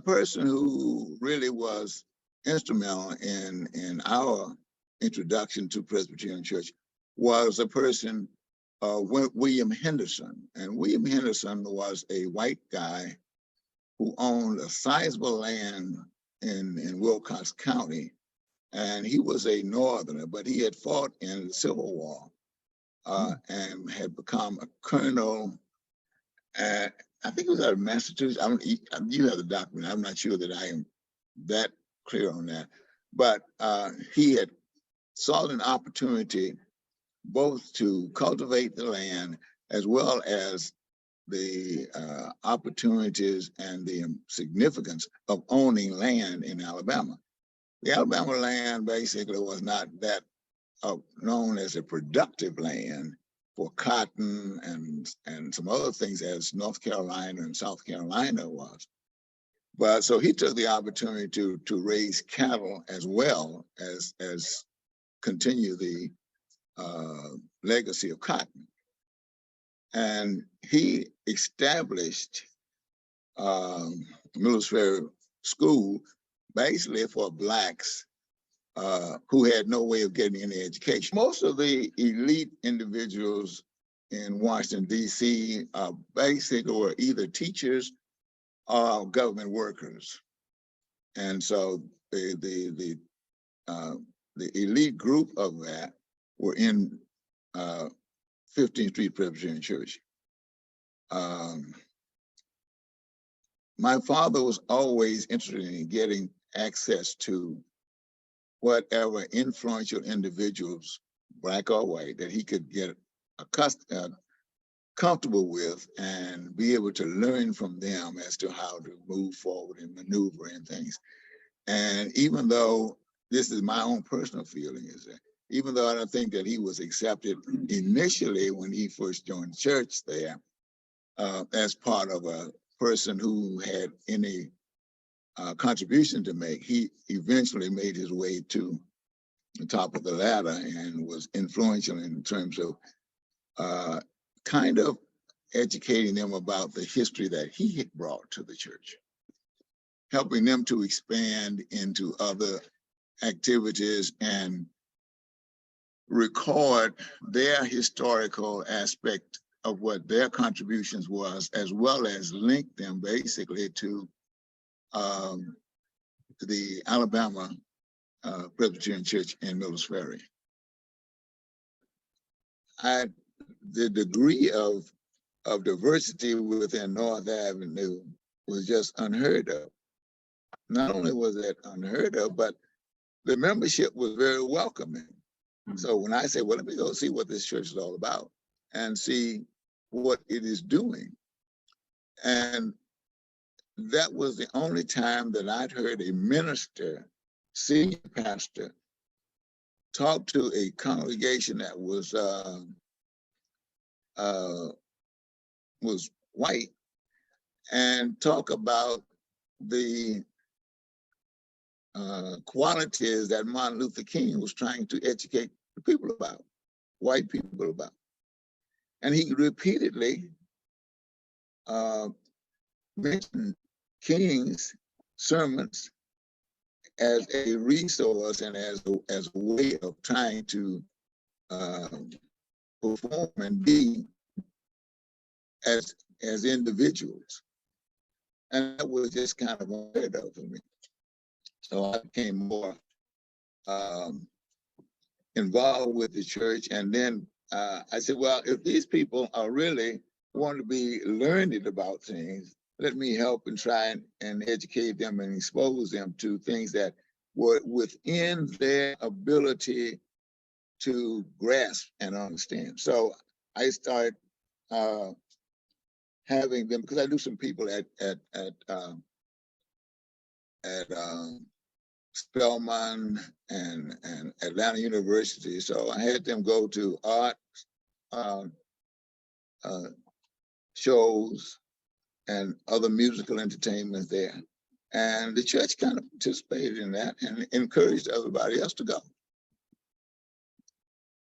person who really was instrumental in our introduction to Presbyterian Church was a person, William Henderson. And William Henderson was a white guy who owned a sizable land in Wilcox County. And he was a Northerner, but he had fought in the Civil War and had become a colonel. I think it was out of Massachusetts. You have the document. I'm not sure that I am that clear on that. But he had sought an opportunity both to cultivate the land as well as the opportunities and the significance of owning land in Alabama. The Alabama land basically was not that known as a productive land for cotton and some other things as North Carolina and South Carolina was. But so he took the opportunity to raise cattle as well as continue the legacy of cotton. And he established Miller's Ferry School basically for blacks who had no way of getting any education. Most of the elite individuals in Washington, D.C. Basically were either teachers or government workers. And so the elite group of that were in 15th Street Presbyterian Church. My father was always interested in getting access to whatever influential individuals, black or white, that he could get comfortable with and be able to learn from them as to how to move forward and maneuver and things. And even though this is my own personal feeling, is that even though I don't think that he was accepted initially when he first joined the church there as part of a person who had any contribution to make, he eventually made his way to the top of the ladder and was influential in terms of kind of educating them about the history that he had brought to the church, helping them to expand into other activities and record their historical aspect of what their contributions was, as well as link them basically to the Alabama Presbyterian Church in Miller's Ferry. The degree of diversity within North Avenue was just unheard of. Not only was it unheard of, but the membership was very welcoming. So when I say, well, let me go see what this church is all about and see what it is doing. And that was the only time that I'd heard a minister, senior pastor, talk to a congregation that was white and talk about the qualities that Martin Luther King was trying to educate the people about, white people about. And he repeatedly mentioned King's sermons as a resource and as a way of trying to perform and be as individuals. And that was just kind of unheard of for me. So I became more involved with the church. And then I said, well, if these people are really want to be learned about things, let me help and try and educate them and expose them to things that were within their ability to grasp and understand. So I started having them, because I knew some people at Spelman and Atlanta University. So I had them go to art shows and other musical entertainments there. And the church kind of participated in that and encouraged everybody else to go.